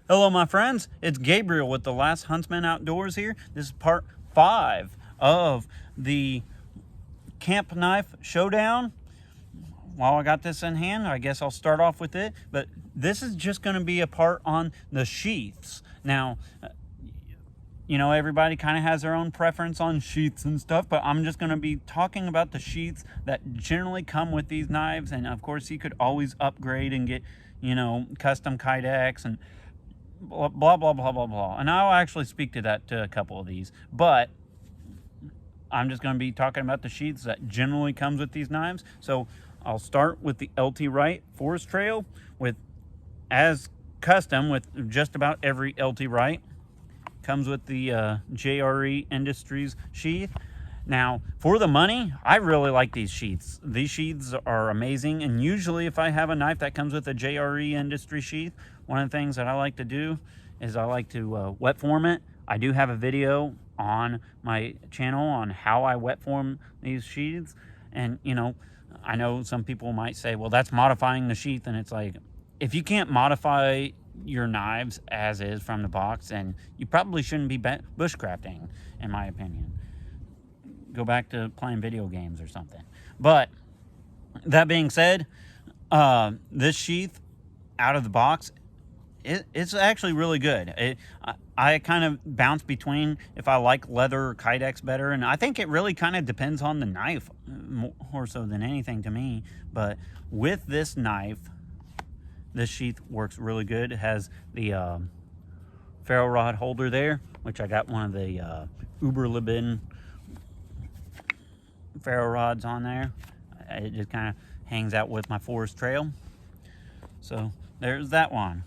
Hello, my friends. It's Gabriel with the Last Huntsman Outdoors here. This is part 5 of the camp knife showdown. While I got this in hand, I guess I'll start off with it. But this is just going to be a part on the sheaths. Now, you know, everybody kind of has their own preference on sheaths and stuff, but I'm just going to be talking about the sheaths that generally come with these knives. And of course, you could always upgrade and get, you know, custom kydex and blah, blah, blah, blah, blah, blah. And I'll actually speak to that to a couple of these. But I'm just going to be talking about the sheaths that generally comes with these knives. So I'll start with the LT Wright Forest Trail with, as custom with just about every LT Wright. Comes with the JRE Industries sheath. Now, for the money, I really like these sheaths. These sheaths are amazing, and usually if I have a knife that comes with a JRE Industry sheath, one of the things that I like to do is I like to wet form it. I do have a video on my channel on how I wet form these sheaths, and you know, I know some people might say, well, that's modifying the sheath, and it's like, if you can't modify your knives as is from the box, and you probably shouldn't be bushcrafting, in my opinion. Go back to playing video games or something. But that being said, this sheath out of the box, it's actually really good. I kind of bounce between if I like leather or kydex better, and I think it really kind of depends on the knife more so than anything to me. But with this knife, this sheath works really good. It has the ferro rod holder there, which I got one of the Uberleben ferro rods on there. It just kind of hangs out with my forest trail. So there's that one.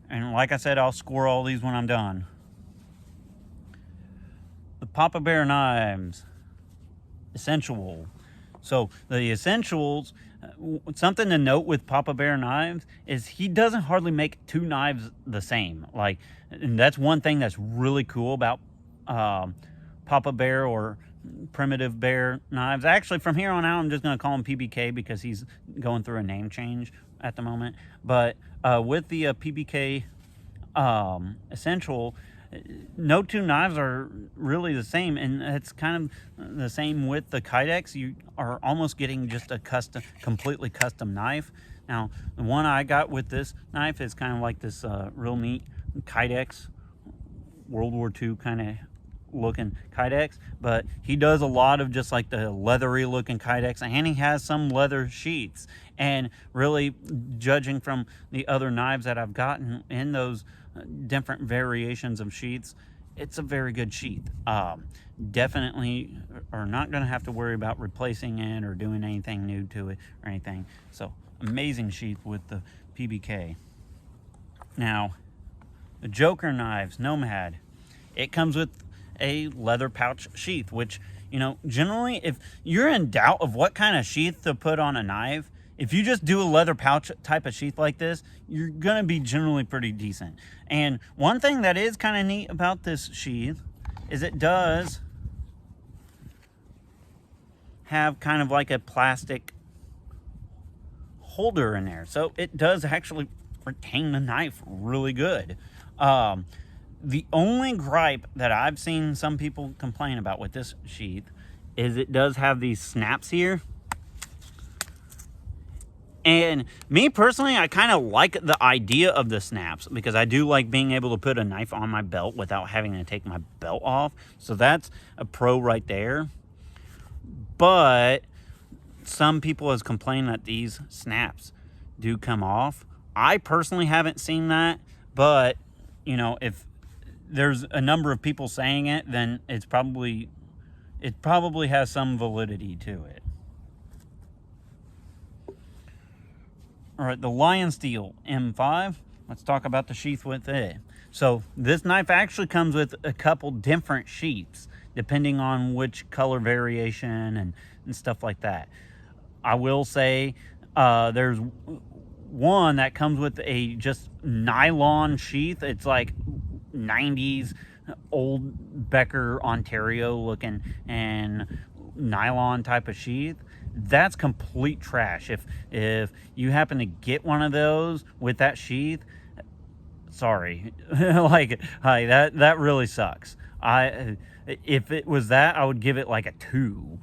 And like I said, I'll score all these when I'm done. The Papa Bear knives, essential. So the essentials, something to note with Papa Bear knives is he doesn't hardly make two knives the same. Like, and that's one thing that's really cool about Papa Bear or Primitive Bear knives. Actually, from here on out, I'm just going to call him PBK because he's going through a name change at the moment. But with the PBK Essential, no two knives are really the same, and it's kind of the same with the kydex. You are almost getting just a completely custom knife. Now, the one I got with this knife is kind of like this real neat kydex, World War II kind of looking kydex, but he does a lot of just like the leathery looking kydex, and he has some leather sheaths. And really, judging from the other knives that I've gotten in those different variations of sheaths, it's a very good sheath. Definitely are not going to have to worry about replacing it or doing anything new to it or anything. So amazing sheath with the PBK. Now, the Joker knives, Nomad, it comes with a leather pouch sheath, which, you know, generally if you're in doubt of what kind of sheath to put on a knife, if you just do a leather pouch type of sheath like this, you're gonna be generally pretty decent. And one thing that is kind of neat about this sheath is it does have kind of like a plastic holder in there, so it does actually retain the knife really good. The only gripe that I've seen some people complain about with this sheath is it does have these snaps here. And me personally, I kind of like the idea of the snaps because I do like being able to put a knife on my belt without having to take my belt off. So that's a pro right there. But some people has complained that these snaps do come off. I personally haven't seen that, but you know, if there's a number of people saying it, then it probably has some validity to it. All right, the Lionsteel M5. Let's talk about the sheath with it. So this knife actually comes with a couple different sheaths depending on which color variation and stuff like that. I will say there's one that comes with a just nylon sheath. It's like 90s old Becker, Ontario looking and nylon type of sheath. That's complete trash. If you happen to get one of those with that sheath, sorry. Like, that really sucks. If it was that, I would give it like a 2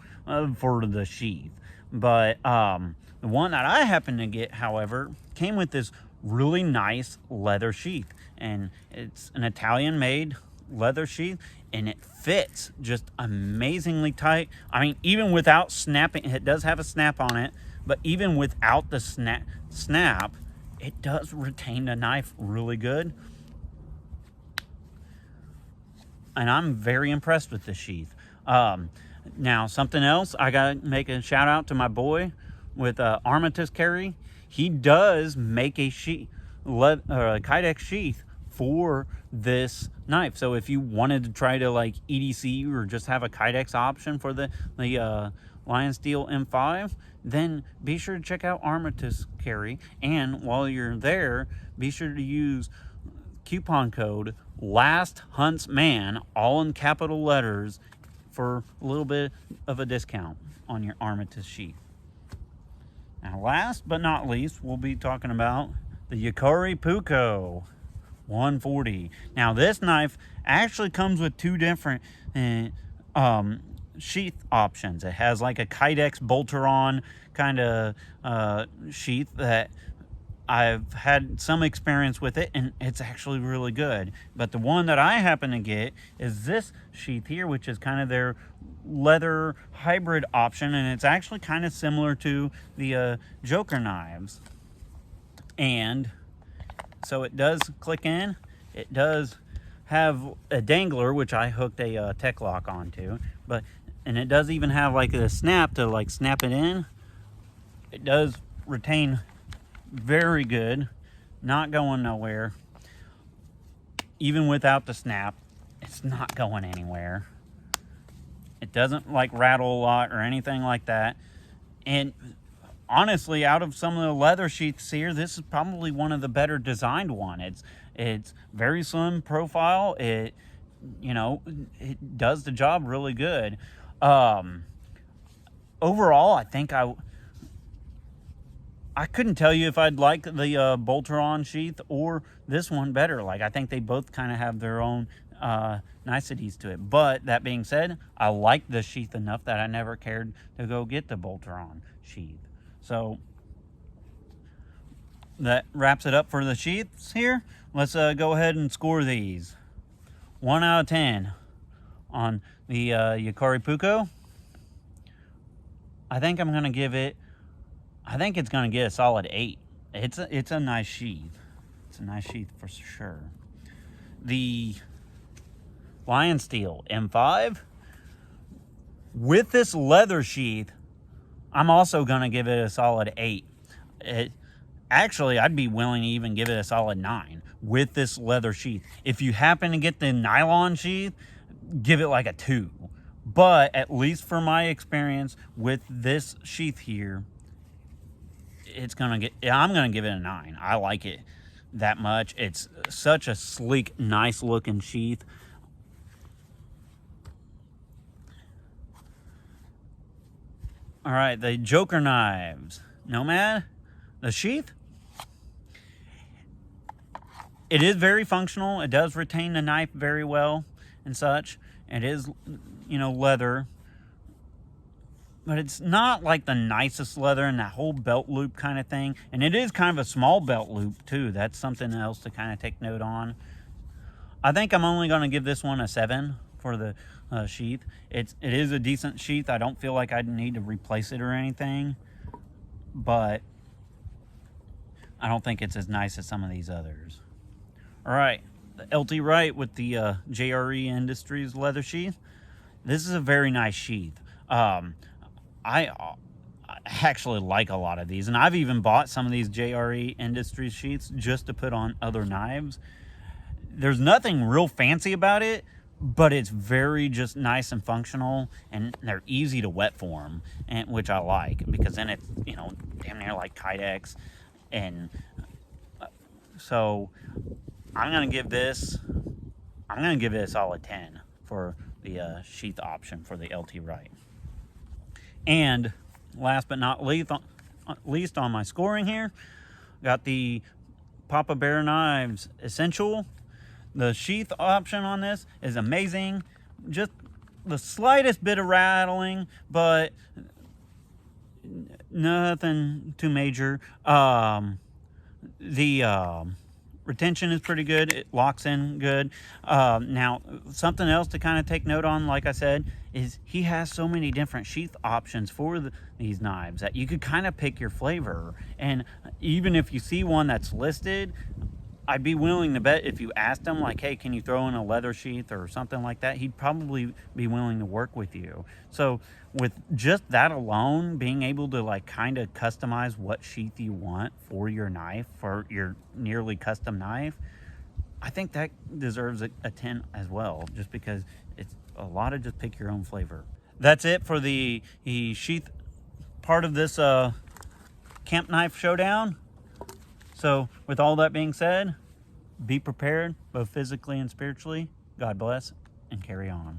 for the sheath. But the one that I happened to get, however, came with this really nice leather sheath, and it's an Italian made leather sheath, and it fits just amazingly tight. I mean, even without snapping, it does have a snap on it, but even without the snap, it does retain the knife really good. And I'm very impressed with this sheath. Now, something else, I got to make a shout out to my boy with Armitage Carry. He does make a Kydex sheath for this knife. So if you wanted to try to like EDC or just have a Kydex option for the Lionsteel M5, then be sure to check out Armitage Carry. And while you're there, be sure to use coupon code LASTHuntsMan, all in capital letters, for a little bit of a discount on your Armitage sheath. Now, last but not least, we'll be talking about the Jaakaripuuko 140. Now, this knife actually comes with 2 different sheath options. It has like a Kydex bolter-on kind of sheath that I've had some experience with it, and it's actually really good. But the one that I happen to get is this sheath here, which is kind of their leather hybrid option, and it's actually kind of similar to the Joker knives. And so it does click in. It does have a dangler, which I hooked a tech lock onto, and it does even have like a snap to like snap it in. It does retain very good, not going nowhere. Even without the snap, it's not going anywhere. It doesn't like rattle a lot or anything like that. And honestly, out of some of the leather sheaths here, this is probably one of the better designed one. It's very slim profile. It does the job really good. Overall, I think I couldn't tell you if I'd like the bolter-on sheath or this one better. Like, I think they both kind of have their own niceties to it. But that being said, I like the sheath enough that I never cared to go get the bolter-on sheath. So that wraps it up for the sheaths here. Let's go ahead and score these. 1 out of 10 on the Jaakaripuuko. I think it's going to get a solid 8. It's a nice sheath. It's a nice sheath for sure. The Lionsteel M5, with this leather sheath, I'm also going to give it a solid 8. Actually, I'd be willing to even give it a solid 9 with this leather sheath. If you happen to get the nylon sheath, give it like a 2. But at least for my experience with this sheath here, I'm gonna give it a 9. I like it that much. It's such a sleek, nice looking sheath. All right, the Joker knives. Nomad, the sheath. It is very functional. It does retain the knife very well and such. It is, leather. But it's not like the nicest leather and that whole belt loop kind of thing. And it is kind of a small belt loop too. That's something else to kind of take note on. I think I'm only going to give this one a 7 for the sheath. It is a decent sheath. I don't feel like I need to replace it or anything. But I don't think it's as nice as some of these others. All right, the LT Wright with the JRE Industries leather sheath. This is a very nice sheath. I actually like a lot of these, and I've even bought some of these JRE Industries sheaths just to put on other knives. There's nothing real fancy about it, but it's very just nice and functional, and they're easy to wet form, and which I like, because then it's damn near like Kydex. And so I'm gonna give it a solid 10 for the sheath option for the LT Wright. And last but not least on my scoring here, got the Papa Bear Knives Essential. The sheath option on this is amazing. Just the slightest bit of rattling, but nothing too major. The retention is pretty good. It locks in good. Now, something else to kind of take note on, like I said, is he has so many different sheath options for these knives that you could kind of pick your flavor. And even if you see one that's listed, I'd be willing to bet if you asked him, like, hey, can you throw in a leather sheath or something like that, he'd probably be willing to work with you. So with just that alone, being able to like kind of customize what sheath you want for your knife, for your nearly custom knife, I think that deserves a 10 as well, just because it's a lot of just pick your own flavor. That's it for the sheath part of this camp knife showdown. So with all that being said, be prepared both physically and spiritually. God bless and carry on.